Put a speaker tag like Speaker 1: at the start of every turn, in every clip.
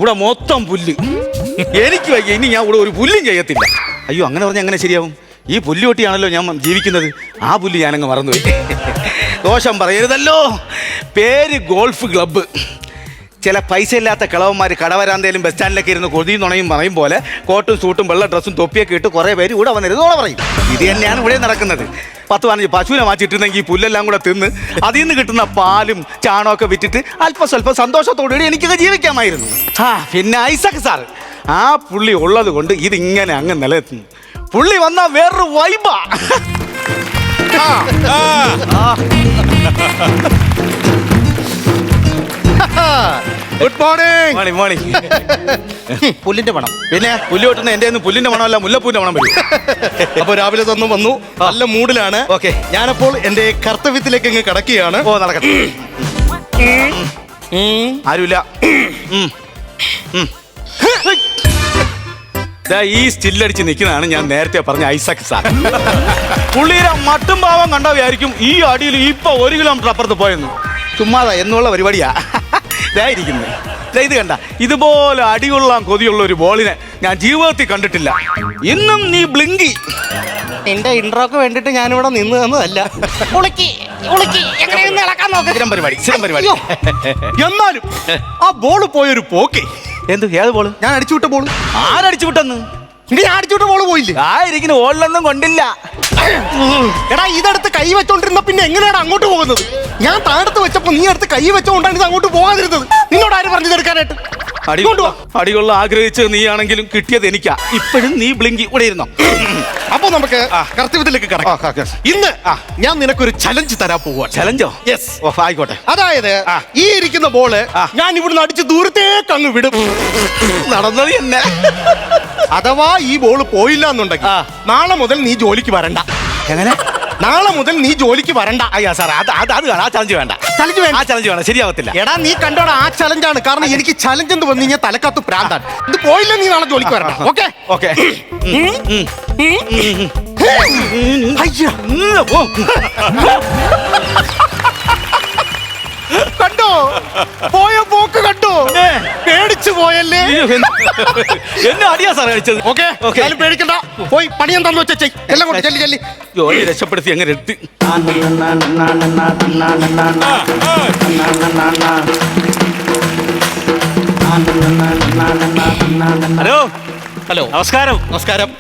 Speaker 1: ഇവിടെ മൊത്തം പുല്ല്. എനിക്ക് വയ്യ, ഇനി ഞാൻ ഇവിടെ ഒരു പുല്ലും ചെയ്യത്തില്ല. അയ്യോ, അങ്ങനെ പറഞ്ഞാൽ എങ്ങനെ ശരിയാവും? ഈ പുല്ല് കൊട്ടിയാണല്ലോ ഞാൻ ജീവിക്കുന്നത്. ആ പുല്ല് ഞാനങ്ങ് മറന്നുപോയി. ദോഷം പറയരുതല്ലോ. പേര് ഗോൾഫ് ക്ലബ്ബ്. ചില പൈസ ഇല്ലാത്ത കിളവന്മാർ കടവരാന്തയിലും ബസ് സ്റ്റാൻഡിലൊക്കെ ഇരുന്ന് കൊതിയും നുണയും പറയും പോലെ കോട്ടും സൂട്ടും വെള്ള ഡ്രസ്സും തൊപ്പിയൊക്കെ ഇട്ട് കുറേ പേര് ഇവിടെ വന്നിരുന്നോളെ പറയും. ഇത് തന്നെയാണ് ഇവിടെ നടക്കുന്നത്. 10-15 പശുവിനെ മാറ്റിട്ടിരുന്നെങ്കിൽ ഈ പുല്ലെല്ലാം കൂടെ തിന്ന് അതിൽ നിന്ന് കിട്ടുന്ന പാലും ചാണകമൊക്കെ വിറ്റിട്ട് അല്പം സ്വല്പം സന്തോഷത്തോടുകൂടി എനിക്കൊക്കെ ജീവിക്കാമായിരുന്നു. പിന്നെ ഐസക് സാർ, ആ പുള്ളി ഉള്ളത് കൊണ്ട് ഇതിങ്ങനെ അങ്ങ് നിലനിൽക്കുന്നു. പുള്ളി വന്നാൽ വേറൊരു വൈബാ.
Speaker 2: Good morning.
Speaker 1: മോർണിംഗ്.
Speaker 2: പുല്ലിന്റെ പണം.
Speaker 1: പിന്നെ പുല്ല് കൊട്ടുന്ന എന്റെ പുല്ലിന്റെ മണമല്ല, മുല്ലപ്പൂവിന്റെ മണം വരും.
Speaker 2: അപ്പൊ രാവിലെ തന്നെ വന്നു, നല്ല മൂഡിലാണ്.
Speaker 1: ഓക്കെ,
Speaker 2: ഞാനപ്പോൾ എന്റെ കർത്തവ്യത്തിലേക്ക് അങ്ങ് കടക്കുകയാണ്.
Speaker 1: ഓ, നടക്കട്ടെ. ആരുമില്ല. ഈ സ്റ്റില്ലടിച്ച് നിൽക്കുന്നതാണ് ഞാൻ നേരത്തെ പറഞ്ഞ ഐസക് സാർ. പുള്ളിയുടെ മട്ടും ഭാവം കണ്ടാ വിചാരിക്കും ഈ അടിയിൽ ഇപ്പൊ 1 കിലോമീറ്റർ അപ്പുറത്ത് പോയെന്ന്. ചുമ്മാതാ എന്നുള്ള പരിപാടിയാ ഇതായിരിക്കുന്നത്. ഇത് കണ്ട, ഇതുപോലെ അടികൊള്ളാൻ കൊതിയുള്ള ഒരു ബോളിനെ ഞാൻ ജീവിതത്തിൽ കണ്ടിട്ടില്ല. ഇന്നും നീ ബ്ലിങ്കി.
Speaker 2: എന്റെ ഇൻട്രോക്ക് വേണ്ടിട്ട് ഞാനിവിടെ നിന്ന് തന്നതല്ല.
Speaker 1: സ്ഥിരം പരിപാടി.
Speaker 2: എന്നാലും ആ ബോള് പോയൊരു പോക്കെ.
Speaker 1: ഏത് ബോള്?
Speaker 2: ഞാൻ അടിച്ചുവിട്ട ബോള്.
Speaker 1: ആരടിച്ചു വിട്ടെന്ന്?
Speaker 2: ഞാൻ അടിച്ചുവിട്ട ബോള് പോയില്ലേ?
Speaker 1: ആയിരിക്കുന്നു, ഓളിലൊന്നും കൊണ്ടില്ല.
Speaker 2: എടാ, ഇതെടുത്ത് കൈ വെച്ചോണ്ടിരുന്ന പിന്നെ എങ്ങനെയാണ് അങ്ങോട്ട് പോകുന്നത്? ഞാൻ താഴത്ത് വെച്ചപ്പോ നീ അടുത്ത് കൈ വെച്ചോണ്ടാണ് ഇത് അങ്ങോട്ട് പോകാതിരുന്നത്. നിന്നോട് ആര് പറഞ്ഞെടുക്കാനായിട്ട്?
Speaker 1: അടികൊള്ള ആഗ്രഹിച്ചത് നീയാണെങ്കിലും കിട്ടിയത് എനിക്കാ. ഇപ്പോഴും നീ ബ്ലിങ്കി ഇവിടെ ഇരുന്നോ?
Speaker 2: അപ്പൊ നമുക്ക് കർത്തവ്യത്തിലേക്ക് കടക്കാം. ഇന്ന് ഞാൻ നിനക്കൊരു ചലഞ്ച് തരാൻ പോവാ.
Speaker 1: ചലഞ്ചോ?
Speaker 2: യെസ്.
Speaker 1: ആയിക്കോട്ടെ.
Speaker 2: അതായത് ഈ ഇരിക്കുന്ന ബോള് ഞാൻ ഇവിടുന്ന് അടിച്ച് ദൂരത്തേക്ക് അങ്ങ് വിടും.
Speaker 1: നടന്നത് തന്നെ.
Speaker 2: അഥവാ ഈ ബോള് പോയില്ല എന്നുണ്ടെങ്കിൽ നാളെ മുതൽ നീ ജോലിക്ക് വരണ്ട.
Speaker 1: എങ്ങനെ?
Speaker 2: നാളെ മുതൽ നീ ജോലിക്ക് വരണ്ട.
Speaker 1: അയ്യാ സാർ, അത് ആ ചലഞ്ച് വേണ്ട. ആ ചലഞ്ച് വേണ്ട, ശരിയാവത്തില്ല.
Speaker 2: എടാ, നീ കണ്ടോടാ, ആ ചലഞ്ചാണ്. കാരണം എനിക്ക് ചലഞ്ച് എന്ന് പറഞ്ഞു കഴിഞ്ഞാൽ തലക്കത്ത് പ്രാന്താണ്. ഇത് പോയില്ല, നീ നാളെ ജോലിക്ക് വരണം. Okay
Speaker 1: okay.
Speaker 2: കണ്ടോ പോയ പോക്ക്? കണ്ടോ? പേടിച്ചു പോയല്ലേ?
Speaker 1: എന്നെ അടിയാ സാർ കഴിച്ചത്.
Speaker 2: ഓക്കെ, പേടിക്കണ്ട. പോയി പണിയും തന്നു വെച്ച എല്ലാം കൊണ്ട് ചെല്ലി ചെല്ലി
Speaker 1: ജോലി രക്ഷപ്പെടുത്തി അങ്ങനെ എടുത്ത്.
Speaker 3: ഹലോ.
Speaker 2: ഹലോ,
Speaker 3: നമസ്കാരം.
Speaker 2: നമസ്കാരം.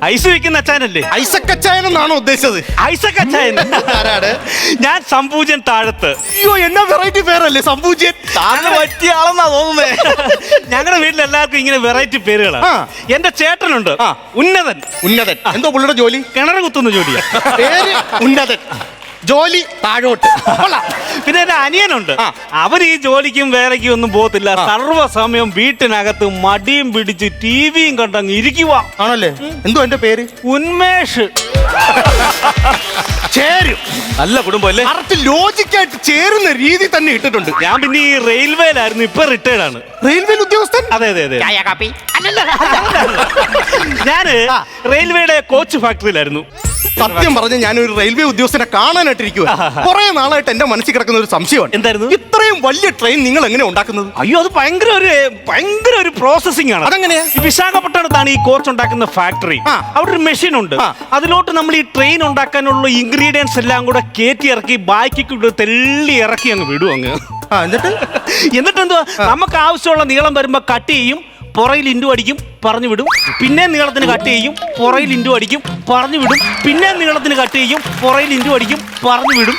Speaker 3: ഐസ് വെക്കുന്ന അച്ചായനല്ലേ?
Speaker 2: ഐസക് അച്ചായൻ എന്നാണോ ഉദ്ദേശിച്ചത്?
Speaker 3: ഐസക് അച്ചായൻ.
Speaker 2: ആരാണ്?
Speaker 3: ഞാൻ സംപൂജൻ താഴത്ത്.
Speaker 2: അയ്യോ, എന്നാ വെറൈറ്റി പേരല്ലേ സംപൂജൻ.
Speaker 1: താങ്കൾ പറ്റിയ ആളെന്നാ തോന്നുന്നേ.
Speaker 3: ഞങ്ങളുടെ വീട്ടിൽ എല്ലാവർക്കും ഇങ്ങനെ വെറൈറ്റി പേരുകളാണ്. എന്റെ ചേട്ടനുണ്ട് ഉന്നതൻ.
Speaker 2: ഉന്നതൻ എന്തോ പുള്ളിയുടെ ജോലി?
Speaker 3: കിണർ കുത്തുന്ന ജോലിയാ.
Speaker 2: പേര് ഉന്നതൻ, ജോലി താഴോട്ട്.
Speaker 3: പിന്നെ എന്റെ അനിയനുണ്ട്. അവൻ ഈ ജോലിക്കും വേലയ്ക്കും ഒന്നും പോകത്തില്ല. സർവ്വസമയം വീട്ടിനകത്ത് മടിയും പിടിച്ച് ടിവിയും കണ്ടങ്ങ് ഇരിക്കുക.
Speaker 2: ആണല്ലേ? എന്തോ എന്റെ പേര്?
Speaker 3: ഉന്മേഷ്.
Speaker 2: ചേരും.
Speaker 1: നല്ല കുടുംബം അല്ലേ?
Speaker 2: കറക്റ്റ് ലോജിക്കായിട്ട് ചേരുന്ന രീതി തന്നെ ഇട്ടിട്ടുണ്ട്.
Speaker 3: ഞാൻ പിന്നെ ഈ റെയിൽവേയിലായിരുന്നു, ഇപ്പൊ റിട്ടയർഡ് ആണ്.
Speaker 2: റെയിൽവേ ഉദ്യോഗസ്ഥൻ?
Speaker 3: അതെ അതെ അതെ. ഞാന് റെയിൽവേയുടെ കോച്ച് ഫാക്ടറിയിലായിരുന്നു.
Speaker 2: സത്യം പറഞ്ഞ ഞാനൊരു റെയിൽവേ ഉദ്യോഗസ്ഥനെ കാണാനായിട്ടിരിക്കുക. കുറെ നാളായിട്ട് എന്റെ മനസ്സിൽ കിടക്കുന്ന ഒരു സംശയമാണ്.
Speaker 3: എന്തായിരുന്നു?
Speaker 2: ഇത്രയും വലിയ ട്രെയിൻ നിങ്ങൾ എങ്ങനെ ഉണ്ടാക്കുന്നത്?
Speaker 3: അയ്യോ, അത് ഭയങ്കര ഒരു പ്രോസസിംഗ് ആണ്.
Speaker 2: അതെങ്ങനെയാ?
Speaker 3: വിശാഖപട്ടണത്താണ് ഈ കോച്ച് ഉണ്ടാക്കുന്ന ഫാക്ടറി. അവിടെ ഒരു മെഷീൻ ഉണ്ട്. അതിലോട്ട് നമ്മൾ ഈ ട്രെയിൻ ഉണ്ടാക്കാനുള്ള ഇൻഗ്രീഡിയൻസ് എല്ലാം കൂടെ കയറ്റി ഇറക്കി ബാക്കിക്ക് തെള്ളി ഇറക്കി അങ്ങ് വിടും അങ്ങ്. എന്നിട്ട് എന്തുവാ, നമുക്ക് ആവശ്യമുള്ള നീളം വരുമ്പോ കട്ട് ചെയ്യും, പുറയിൽ ഇൻഡു അടിക്കും, പറഞ്ഞു വിടും. പിന്നെ നീളത്തിന് കട്ട് ചെയ്യും, പുറയിൽ ഇൻഡു അടിക്കും, പറഞ്ഞു വിടും. പിന്നെ നീളത്തിന് കട്ട് ചെയ്യും, പുറയിൽ ഇൻഡു അടിക്കും, പറഞ്ഞു വിടും.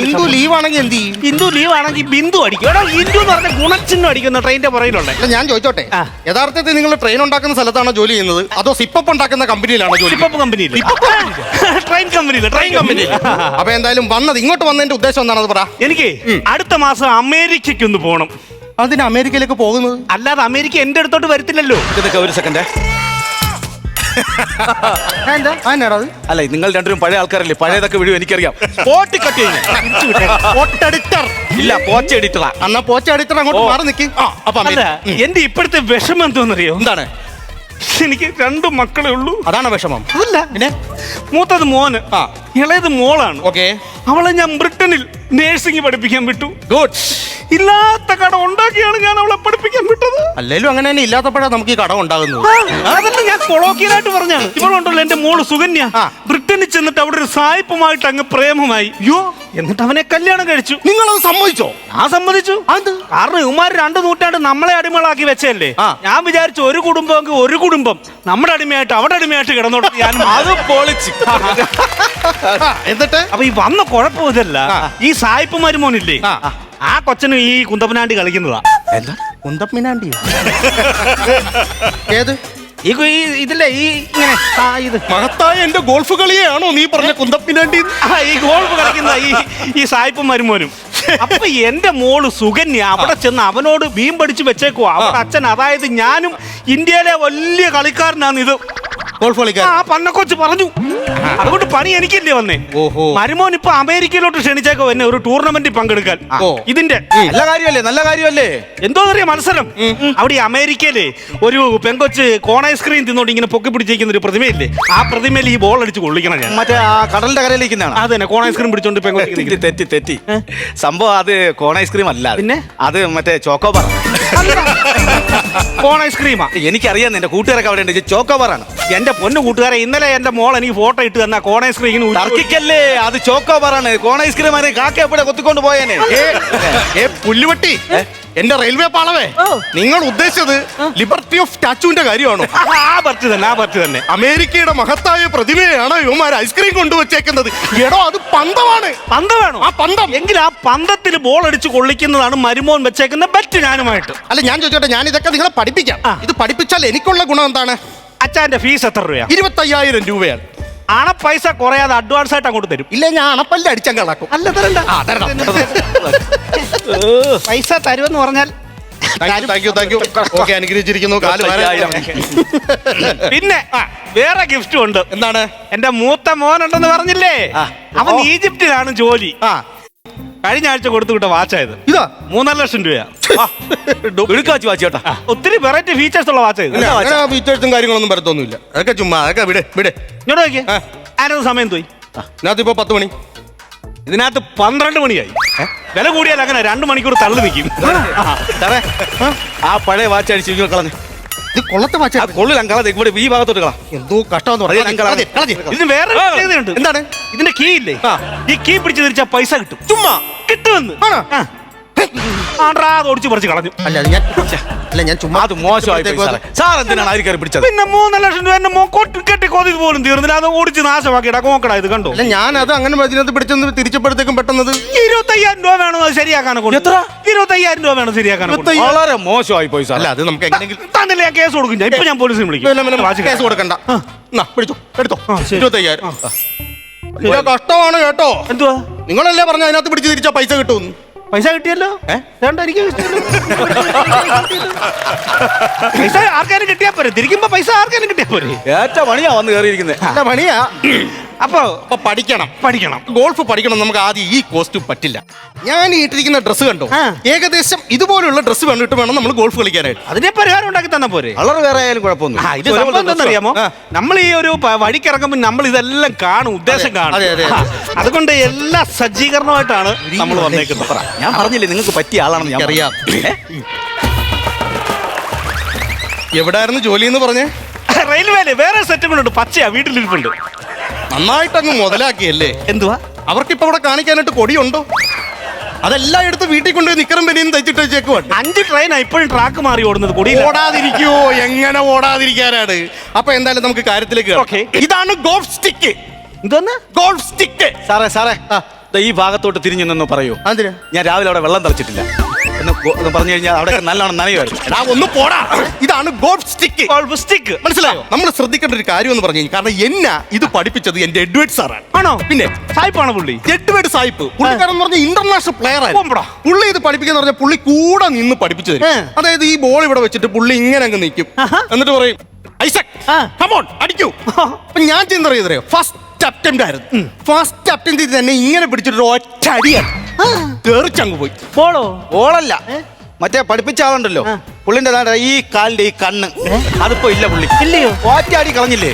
Speaker 2: ഹിന്ദു ലീവ് ആണെങ്കിൽ എന്ത് ചെയ്യും?
Speaker 3: ഹിന്ദു ലീവ് ആണെങ്കിൽ ബിന്ദു അടിക്കും. എടാ, ഹിന്ദു എന്ന് പറഞ്ഞ ഗുണചിഹ്നം അടിക്കുന്ന ട്രെയിനിന്റെ പുറയിലുള്ള.
Speaker 2: ഞാൻ ചോദിച്ചോട്ടെ, യഥാർത്ഥത്തിൽ നിങ്ങൾ ട്രെയിൻ ഉണ്ടാക്കുന്ന സ്ഥലത്താണോ ജോലി ചെയ്യുന്നത്, അതോ സിപ്പപ്പ് ഉണ്ടാക്കുന്ന കമ്പനിയിലാണോ ജോലി?
Speaker 3: സിപ്പപ്പ് കമ്പനിയിൽ. ട്രെയിൻ കമ്പനിയിൽ.
Speaker 2: അപ്പൊ എന്തായാലും വന്നത്, ഇങ്ങോട്ട് വന്നതിന്റെ ഉദ്ദേശം എന്താണെന്ന് പറ.
Speaker 3: എനിക്ക് അടുത്ത മാസം അമേരിക്കയ്ക്ക് ഒന്ന് പോകണം.
Speaker 2: അതിന് അമേരിക്കയിലേക്ക് പോകുന്നത്?
Speaker 3: അല്ലാതെ അമേരിക്ക എന്റെ അടുത്തോട്ട് വരത്തില്ലല്ലോ.
Speaker 1: ഇതൊക്കെ ഒരു സെക്കൻഡ്. അല്ല, നിങ്ങൾ രണ്ടുപേരും പഴയ ആൾക്കാരല്ലേ, പഴയതൊക്കെ വീഡിയോ എനിക്കറിയാം. പോട്ടി കട്ട് ഇല്ല, പോച്ച എഡിറ്ററാ.
Speaker 2: എന്നാ പോച്ച എഡിറ്റർ അങ്ങോട്ട് മാറി നിൽക്കി.
Speaker 3: എന്റെ ഇപ്പോഴത്തെ വിഷമം എന്തോന്നറിയോ?
Speaker 2: എന്താണ്?
Speaker 3: എനിക്ക് 2 മക്കളേ ഉള്ളൂ.
Speaker 2: അതാണ് വിഷമം?
Speaker 3: അതല്ല, പിന്നെ മൂത്തത് മോന്, ഇളയത് മോളാണ്.
Speaker 2: ഓക്കെ.
Speaker 3: അവളെ ഞാൻ ബ്രിട്ടനിൽ നേഴ്സിംഗ് പഠിപ്പിക്കാൻ വിട്ടു.
Speaker 2: ഗുഡ്.
Speaker 3: ഇല്ലാത്ത കടം ഉണ്ടാക്കിയാണ് ഞാൻ അവളെ പഠിപ്പിക്കാൻ വിട്ടത്.
Speaker 2: അല്ലേലും അങ്ങനെ തന്നെ ഇല്ലാത്തപ്പോഴാണ് നമുക്ക് ഈ കടം ഉണ്ടാകുന്നത്.
Speaker 3: അതല്ല ഞാൻ കൊളോക്കിയലായിട്ട് പറഞ്ഞാണ്. ഇവളുണ്ടല്ലോ എന്റെ മോള് സുകന്യ, ബ്രിട്ടനിൽ ചെന്നിട്ട് അവിടെ ഒരു സായിപ്പുമായിട്ട് അങ്ങ് പ്രേമമായി.
Speaker 2: അയ്യോ,
Speaker 3: എന്നിട്ട് അവനെ കല്യാണം കഴിച്ചു.
Speaker 2: നിങ്ങളത് സമ്മതിച്ചോ?
Speaker 3: ഞാൻ സമ്മതിച്ചു. കാരണം ഇവന്മാർ 2 നൂറ്റാണ്ട് നമ്മളെ അടിമകളാക്കി വെച്ചല്ലേ. ഞാൻ വിചാരിച്ചു ഒരു കുടുംബമെങ്കിൽ ഒരു കുടുംബം നമ്മുടെ അടിമയായിട്ട് അവിടെ അടിമയായിട്ട് കിടന്നോട്ട് ഞാൻ
Speaker 1: അത് പൊളിച്ച്.
Speaker 2: എന്നിട്ട്
Speaker 3: അപ്പൊ ഈ വന്ന കുഴപ്പം ഇതല്ല, ഈ സായിപ്പ് മരുമോനില്ലേ, ആ കൊച്ചനും ഈ കുന്തപ്പനാണ്ടി കളിക്കുന്നതാ.
Speaker 1: എന്താ
Speaker 2: കുന്തപ്പിനാണ്ടിയോ? ഏത്
Speaker 3: ഇതില്ലേ ഈ ഇങ്ങനെ ഇത്
Speaker 2: മഹത്തായ എന്റെ ഗോൾഫ് കളിയാണോ നീ പറഞ്ഞ കുന്തപ്പിനാണ്ടി?
Speaker 3: ഈ ഗോൾഫ് കളിക്കുന്ന ഈ സായിപ്പും മരുമോനും. അപ്പൊ എന്റെ മോള് സുകന്യ അവിടെ ചെന്ന് അവനോട് വീം പഠിച്ചു വെച്ചേക്കുവാ. അവിടെ അച്ഛൻ, അതായത് ഞാനും ഇന്ത്യയിലെ വലിയ കളിക്കാരനാണ് ഇത്,
Speaker 2: ഗോൾഫ് കളിക്കാൻ.
Speaker 3: ആ പന്നക്കൊച്ച് പറഞ്ഞു. അതുകൊണ്ട് പണി എനിക്കല്ലേ വന്നേ. മരുമോൻ ഇപ്പൊ അമേരിക്കയിലോട്ട് ക്ഷണിച്ചേക്കോ എന്നെ ഒരു ടൂർണമെന്റിൽ പങ്കെടുക്കാൻ. ഇതിന്റെ
Speaker 1: നല്ല കാര്യമല്ലേ, നല്ല കാര്യമല്ലേ.
Speaker 3: എന്തോ അറിയാം മത്സരം. അവിടെ അമേരിക്കയില് ഒരു പെങ്കൊച്ച് കോൺ ഐസ്ക്രീം തിന്നോണ്ട് ഇങ്ങനെ പൊക്കി പിടിച്ചിരിക്കുന്ന ഒരു പ്രതിമയില്ലേ, ആ പ്രതിമയിൽ ഈ ബോൾ അടിച്ച് കൊള്ളിക്കണം ഞാൻ.
Speaker 1: മറ്റേ ആ കടലിന്റെ കരയിലേക്കുന്നതാണ്.
Speaker 3: അത് തന്നെ, കോൺ ഐസ്ക്രീം പിടിച്ചോണ്ട് പെങ്കൊച്ച്.
Speaker 1: തെറ്റി സംഭവം. അത് കോൺ ഐസ്ക്രീം അല്ല,
Speaker 3: പിന്നെ
Speaker 1: അത് മറ്റേ ചോക്കോബാർ.
Speaker 3: കോൺ ഐസ്ക്രീമാ.
Speaker 1: എനിക്കറിയാം, എന്റെ കൂട്ടുകാരൊക്കെ അവിടെ ഉണ്ട്. ചോക്കോബാറാണ്.
Speaker 3: എന്റെ പൊന്നു കൂട്ടുകാരെ, ഇന്നലെ എന്റെ മോൾ എനിക്ക് ഫോട്ടോ ഇട്ട് തന്ന കോൺ ഐസ്ക്രീം
Speaker 1: തർക്കിക്കല്ലേ, അത് ചോക്കോബാറാണ്. കോൺ ഐസ്ക്രീം ആണ് കാക്കയെപ്പോഴെ കൊത്തിക്കൊണ്ട് പോയേനെ.
Speaker 2: പുല്ലുവട്ടി, എന്റെ റെയിൽവേ പാളവേ, നിങ്ങൾ ഉദ്ദേശിച്ചത് ലിബർട്ടി ഓഫ് സ്റ്റാച്ചുവിന്റെ കാര്യമാണോ?
Speaker 3: ആ ബർത്ത് തന്നെ.
Speaker 2: അമേരിക്കയുടെ മഹത്തായ പ്രതിമയാണ് ഇവന്മാർ ഐസ്ക്രീം കൊണ്ടുവച്ചേക്കുന്നത്. എടോ, അത് പന്തമാണ്.
Speaker 3: പന്ത് വേണോ?
Speaker 2: ആ പന്തം.
Speaker 3: എങ്കിൽ ആ പന്തത്തിൽ ബോൾ അടിച്ച് കൊള്ളിക്കുന്നതാണ് മരുമോൻ വെച്ചേക്കുന്ന ബെറ്റ് ഞാനുമായിട്ട്.
Speaker 2: അല്ല, ഞാൻ ചോദിച്ചോട്ടെ, ഞാൻ ഇതൊക്കെ നിങ്ങളെ പഠിപ്പിക്കാം. ഇത് പഠിപ്പിച്ചാൽ എനിക്കുള്ള ഗുണം എന്താണ്?
Speaker 3: അച്ഛന്റെ ഫീസ് എത്ര രൂപയാണ്?
Speaker 2: 25,000 രൂപയാണ്.
Speaker 3: അണ പൈസ കുറയാതെ അഡ്വാൻസ് ആയിട്ട് അങ്ങോട്ട് തരും.
Speaker 2: ഇല്ല, ഞാൻ അണപ്പല്ല അടിച്ചാൽ കളാക്കും.
Speaker 3: അല്ല, തരണ്ട. പൈസ തരുമെന്ന് പറഞ്ഞാൽ
Speaker 2: താങ്ക് യു. ഓക്കെ, അനുഗ്രഹിച്ചിരിക്കുന്നു.
Speaker 3: പിന്നെ വേറെ ഗിഫ്റ്റും ഉണ്ട്.
Speaker 2: എന്താണ്?
Speaker 3: എന്റെ മൂത്ത മോനുണ്ടെന്ന് പറഞ്ഞില്ലേ, അവൻ ഈജിപ്തിലാണ് ജോലി. കഴിഞ്ഞ ആഴ്ച കൊടുത്തു വിട്ട വാച്ചായത്.
Speaker 2: ഇതാ
Speaker 3: 3.5 ലക്ഷം രൂപ.
Speaker 1: വാച്ചോട്ടാ.
Speaker 3: ഒത്തിരി വെറൈറ്റി ഫീച്ചേഴ്സ് ഉള്ള വാച്ചായത്.
Speaker 2: ഫീച്ചേഴ്സും കാര്യങ്ങളൊന്നും വരത്തൊന്നുമില്ല. അതൊക്കെ ചുമ്മാ, അതൊക്കെ വിട്.
Speaker 3: ഇങ്ങോട്ട് നോക്കിയേ, അതിനകത്ത് സമയം തോയി.
Speaker 2: ഇതിനകത്ത് ഇപ്പൊ 10 മണി,
Speaker 3: ഇതിനകത്ത് 12 മണിയായി. വില കൂടിയാൽ അങ്ങനെ 2 മണിക്കൂർ തള്ളി നിൽക്കും.
Speaker 1: ആ പഴയ വാച്ച് അടിച്ച് കളഞ്ഞു.
Speaker 2: ഇത് കൊള്ളത്തെ വാച്ച്.
Speaker 1: കൊള്ളില്ല, കളഞ്ഞ ഇവിടെ ഈ ഭാഗത്തോട്ട് കളാം.
Speaker 2: എന്തോ കഷ്ടമെന്ന്.
Speaker 3: ഇതിന് വേറെ ഉണ്ട്.
Speaker 2: എന്താണ്?
Speaker 3: ഇതിന്റെ കീ ഇല്ലേ, ഈ കീ പിടിച്ച് തിരിച്ചാൽ പൈസ കിട്ടും.
Speaker 2: ചുമ്മാ
Speaker 3: കിട്ടുമെന്ന് അത് ഒടിച്ച് പറിച്ച് കളഞ്ഞു.
Speaker 2: അല്ല, ഞാൻ ചുമ്മാ.
Speaker 1: അത് മോശമായി സാർ. എന്തിനാണ് ആയിരിക്കും പിടിച്ചത്?
Speaker 3: പിന്നെ 3 ലക്ഷം രൂപ എന്നെ കെട്ടി കൊതി പോലും തീർന്നില്ല. അത് ഓടിച്ച് നാശമാക്കിയിടാ. നോക്കടാ, ഇത് കണ്ടോ?
Speaker 2: അല്ല, ഞാൻ അത് അങ്ങനെ ഇതിനകത്ത് പിടിച്ചെന്ന് തിരിച്ചപ്പോഴത്തേക്കും പെട്ടെന്ന്
Speaker 3: 25,000 രൂപ വേണം അത് ശരിയാക്കാൻ.
Speaker 1: എത്ര?
Speaker 3: 25,000 രൂപ വേണം ശരിയാക്കാൻ.
Speaker 1: വളരെ മോശമായി പോയി സാർ.
Speaker 2: അല്ല, അത് നമുക്ക് എങ്ങനെയെങ്കിലും
Speaker 3: തന്നില്ല, ഞാൻ കേസ് കൊടുക്കും. ഞാൻ ഇപ്പൊ പോലീസിനെ വിളിക്കും.
Speaker 2: കേസ് കൊടുക്കണ്ട. പിടിച്ചോ, എടുത്തോ. 25,000 കഷ്ടമാണ് കേട്ടോ.
Speaker 3: എന്തുവാ?
Speaker 2: നിങ്ങളല്ലേ പറഞ്ഞ അതിനകത്ത് പിടിച്ച് തിരിച്ചാ പൈസ കിട്ടും.
Speaker 3: പൈസ കിട്ടിയല്ലോ. എനിക്ക് പൈസ ആർക്കാരും കിട്ടിയാ പോരെ. തിരിക്കുമ്പോ പൈസ ആർക്കാരും കിട്ടിയാ പോരെ.
Speaker 1: ഏറ്റ പണിയാ വന്ന് കയറിയിരിക്കുന്നത്.
Speaker 2: നല്ല പണിയാ.
Speaker 3: അപ്പൊ
Speaker 2: പഠിക്കണം. ഗോൾഫ് പഠിക്കണം. നമുക്ക് ആദ്യം ഈ കോസ്റ്റ്യൂം പറ്റില്ല. ഞാൻ ഈ ഇട്ടിരിക്കുന്ന ഡ്രസ്സ് കണ്ടോ, ഏകദേശം ഇതുപോലുള്ള ഡ്രസ്സ് കണ്ടിട്ട് വേണം നമ്മൾ ഗോൾഫ് കളിക്കാനായിട്ട്.
Speaker 3: അതിനെ പരിഹാരം ഉണ്ടാക്കി തന്നാ പോരെ.
Speaker 1: കളർ വേറെ ആയാലും കുഴപ്പമൊന്നും.
Speaker 3: ഇത് എന്താണെന്നറിയാമോ, നമ്മൾ ഈ ഒരു വഴിക്കിറങ്ങുമ്പോൾ നമ്മൾ ഇതെല്ലാം കാണും, ഉദ്ദേശം കാണും. അതുകൊണ്ട് എല്ലാ സജ്ജീകരണമായിട്ടാണ് നമ്മൾ വന്നേക്കുന്നത്.
Speaker 1: ഞാൻ പറഞ്ഞില്ലേ നിങ്ങൾക്ക് പറ്റിയ ആളാണെന്ന് ഞാൻ
Speaker 2: അറിയാം. എവിടായിരുന്നു ജോലി എന്ന് പറഞ്ഞേ?
Speaker 3: റെയിൽവേയില് വേറെ സെറ്റും ഉണ്ട്. പച്ചയാ, വീട്ടിലിരിപ്പുണ്ട്.
Speaker 2: നന്നായിട്ടങ്ങ് മുതലാക്കിയല്ലേ.
Speaker 3: എന്തുവാ?
Speaker 2: അവർക്കിപ്പോ അവിടെ കാണിക്കാനായിട്ട് കൊടിയുണ്ടോ? അതെല്ലാം എടുത്ത് വീട്ടിൽ കൊണ്ടുപോയി നിക്കറും പെനിയും തയ്ച്ചിട്ട് വെച്ചേക്കുവാണ്.
Speaker 3: 5 ട്രെയിനാ ഇപ്പോഴും ട്രാക്ക് മാറി ഓടുന്നത്. കൊടി
Speaker 2: ഓടാതിരിക്കുവോ? എങ്ങനെ ഓടാതിരിക്കാനാണ്? അപ്പൊ എന്തായാലും നമുക്ക് കാര്യത്തിലേക്ക്. ഇതാണ് ഗോൾഫ് സ്റ്റിക്ക്.
Speaker 3: ഇതൊന്ന്
Speaker 2: ഗോൾഫ് സ്റ്റിക്ക്.
Speaker 1: സാറേ ഈ ഭാഗത്തോട്ട് തിരിഞ്ഞു നിന്ന് പറയൂ.
Speaker 2: അതിന്
Speaker 1: ഞാൻ രാവിലെ അവിടെ വെള്ളം തളിച്ചിട്ടില്ല എന്ന് പറഞ്ഞു കഴിഞ്ഞാൽ അവിടെ നല്ലോണം നനയുമായിരുന്നു.
Speaker 2: ഒന്ന് പോടാ. ഇതാണ് ഗോൾഫ് സ്റ്റിക്ക്.
Speaker 3: ഗോൾഫ് സ്റ്റിക്ക്,
Speaker 2: മനസ്സിലായോ? നമ്മൾ ശ്രദ്ധിക്കേണ്ട ഒരു കാര്യം എന്ന് പറഞ്ഞു കഴിഞ്ഞാൽ, കാരണം എന്നെ ഇത് പഠിപ്പിച്ചത് എന്റെ എഡ്വേർഡ് സാറാണ്.
Speaker 3: ആണോ?
Speaker 2: പിന്നെ
Speaker 3: സായിപ്പാണോ പുള്ളി?
Speaker 2: എഡ്വേർഡ് സായിപ്പ്. പുള്ളിക്കാരൻ എന്ന് പറഞ്ഞ ഇന്റർനാഷണൽ പ്ലെയർ ആയിരുന്നു. പുള്ളി ഇത് പഠിപ്പിക്കാന്ന് പറഞ്ഞാൽ പുള്ളി കൂടെ നിന്ന് പഠിപ്പിച്ചു തരും. അതായത് ഈ ബോൾ ഇവിടെ വെച്ചിട്ട് പുള്ളി ഇങ്ങനെ അങ്ങ് നിൽക്കും. എന്നിട്ട് പറയും, ഐസക് കം ഓൺ അടിക്കൂ. അപ്പൊ ഞാൻ ചിന്ത അറിയാം, ഫസ്റ്റ് അറ്റംപ്റ്റ് ആയിരുന്നു. ഫസ്റ്റ് അറ്റംപ്റ്റ് തന്നെ ഇങ്ങനെ പിടിച്ചിട്ട് ഒറ്റ അടിയാണ് തെറിച്ചങ്ങ് പോയി.
Speaker 1: ബോളല്ല, മറ്റേ പഠിപ്പിച്ച ആളുണ്ടല്ലോ, പുള്ളിന്റെ ഈ കാലിന്റെ ഈ കണ്ണ് അതിപ്പോ ഇല്ല. പുള്ളി
Speaker 3: ഇല്ലയോ?
Speaker 1: ഒറ്റ അടി കളഞ്ഞില്ലേ.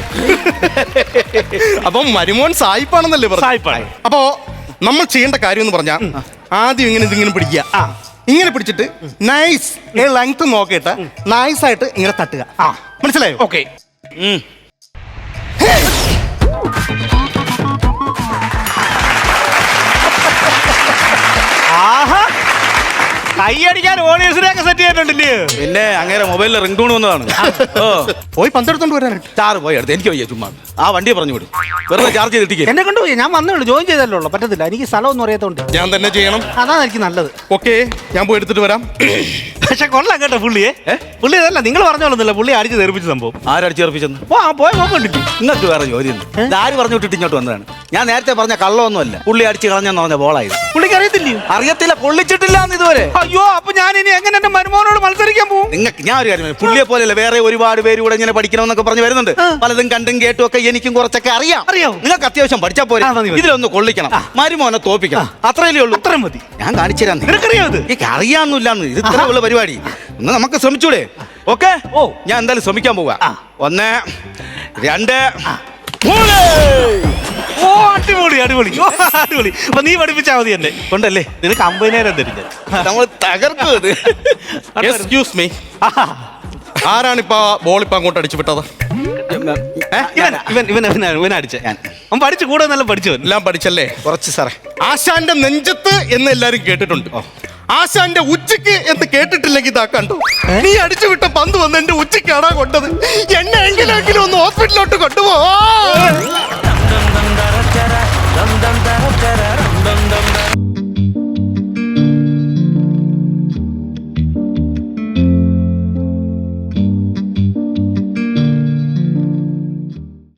Speaker 2: അപ്പം മരുമോൻ സായിപ്പാണെന്നല്ലേ പറഞ്ഞു.
Speaker 3: സായിപ്പാണ്.
Speaker 2: അപ്പോ നമ്മൾ ചെയ്യേണ്ട കാര്യം എന്ന് പറഞ്ഞാൽ, ആദ്യം ഇതിങ്ങനെ പിടിക്കുക. ഇങ്ങനെ പിടിച്ചിട്ട് നൈസ് ലെങ്ത് നോക്കിയിട്ട് നൈസായിട്ട് ഇങ്ങനെ തട്ടുക. മനസ്സിലായോ?
Speaker 3: ഓക്കെ. ആഹാ, കൈയടിക്കാൻ ഓഡിയൻസിനെയൊക്കെ സെറ്റ് ചെയ്തിട്ടുണ്ടല്ലേ?
Speaker 1: പിന്നെ അങ്ങനെ മൊബൈലിൽ റിംഗ് ടൂൺ വന്നതാണ്. ഓ,
Speaker 2: പോയി പന്തെടുത്തോണ്ട് വരാനായിട്ട്.
Speaker 1: ചാറ് പോയി എടുത്ത് എനിക്ക് വയ്യ ചുമ്മാ. ആ വണ്ടിയെ പറഞ്ഞു വിടും, വെറുതെ ചാർജ് ചെയ്തിട്ടിരിക്കും.
Speaker 4: എന്നെ കൊണ്ടുപോയി, ഞാൻ വന്നേ ജോയിൻ ചെയ്തല്ലോ, പറ്റത്തില്ല, എനിക്ക് സ്ഥലമൊന്നും അറിയാത്തോണ്ട്.
Speaker 2: ഞാൻ തന്നെ ചെയ്യണം.
Speaker 4: അതാണ് എനിക്ക് നല്ലത്.
Speaker 2: ഓക്കെ, ഞാൻ പോയി എടുത്തിട്ട് വരാം.
Speaker 3: പക്ഷെ കൊള്ളാം കേട്ടോ പുള്ളിയെ. പുള്ളി അതല്ല നിങ്ങൾ പറഞ്ഞോളന്നില്ല, പുള്ളി അടിച്ച് തെറിപ്പിച്ച സംഭവം.
Speaker 1: ആരടിച്ച് ഉറപ്പിച്ചെന്ന്
Speaker 3: പോയ നോക്കണ്ടില്ലേ?
Speaker 1: നിങ്ങൾക്ക് വേറെ ജോലിയുണ്ട്. ഇതാര് പറഞ്ഞു വിട്ടിട്ട് ഇങ്ങോട്ട് വന്നതാണ്. ഞാൻ നേരത്തെ പറഞ്ഞ കള്ളമൊന്നുമല്ല, പുള്ളി അടിച്ച് കളഞ്ഞെന്ന് പറഞ്ഞ ബോളായത്.
Speaker 3: പുള്ളിക്ക് അറിയത്തില്ലേ?
Speaker 1: അറിയത്തില്ല, കൊള്ളിച്ചിട്ടില്ല ഇതുവരെ.
Speaker 3: അയ്യോ, അപ്പൊ ഞാൻ ഇനി എങ്ങനെ എന്റെ മരുമോനോട് മത്സരിക്കാൻ പോകും?
Speaker 1: നിങ്ങൾക്ക് ഞാൻ ഒരു കാര്യം പറയാം, പുള്ളിയെ പോലെയല്ല വേറെ ഒരുപാട് പേര് കൂടെ ഇങ്ങനെ പഠിക്കണമെന്നൊക്കെ പറഞ്ഞു വരുന്നുണ്ട്. പലതും കണ്ടും കേട്ടും ഒക്കെ എനിക്കും കുറച്ചൊക്കെ അറിയാം. നിങ്ങൾക്ക് അത്യാവശ്യം പഠിച്ചാൽ പോരെ. ഇതിലൊന്ന് കൊള്ളിക്കണം, മരുമോനെ തോപ്പിക്കണം, അത്രയല്ലേ ഉള്ളൂ.
Speaker 3: അത്ര മതി.
Speaker 1: ഞാൻ കാണിച്ചു തരാം.
Speaker 3: നിനക്കറിയോ ഇത്?
Speaker 1: എനിക്ക് അറിയാന്നില്ലാന്ന്. ഇത് ഇത്രേ ഉള്ള പരിപാടി. ഒന്ന് നമുക്ക് ശ്രമിച്ചൂടെ? ഓക്കെ,
Speaker 3: ഓ,
Speaker 1: ഞാൻ എന്തായാലും ശ്രമിക്കാൻ പോവാ. 1 2
Speaker 3: ഓ, അടിപൊളി അടിപൊളി. ഓ, അടിപൊളി. അപ്പൊ നീ പഠിപ്പിച്ചാൽ മതി എന്നെ
Speaker 1: കൊണ്ടല്ലേ.
Speaker 3: നിനക്ക് 50,000 തരുന്നത്.
Speaker 1: നമ്മൾ തകർക്കും ഇത്.
Speaker 2: എക്സ്ക്യൂസ് മീ, ആരാണിപ്പോ ബോൾ ഇപ്പൊ അങ്ങോട്ട് അടിച്ചു വിട്ടത്?
Speaker 3: ഇവൻ അടിച്ച അവൻ പഠിച്ചു കൂടെ നല്ല പഠിച്ചവൻ.
Speaker 2: എല്ലാം പഠിച്ചല്ലേ?
Speaker 1: കുറച്ച് സാറേ.
Speaker 2: ആശാന്റെ നെഞ്ചത്ത് എന്ന് എല്ലാരും കേട്ടിട്ടുണ്ട്. ആശാന്റെ ഉച്ചക്ക് എന്ന് കേട്ടിട്ടില്ലെങ്കിൽ ഇതാ കണ്ടു. നീ അടിച്ചു വിട്ട പന്ത് വന്ന് എന്റെ ഉച്ചക്കാണാ കൊണ്ടത്. എന്നെ എങ്കിലെങ്കിലും ഒന്ന് ഹോസ്പിറ്റലിലോട്ട് കൊണ്ടുപോ.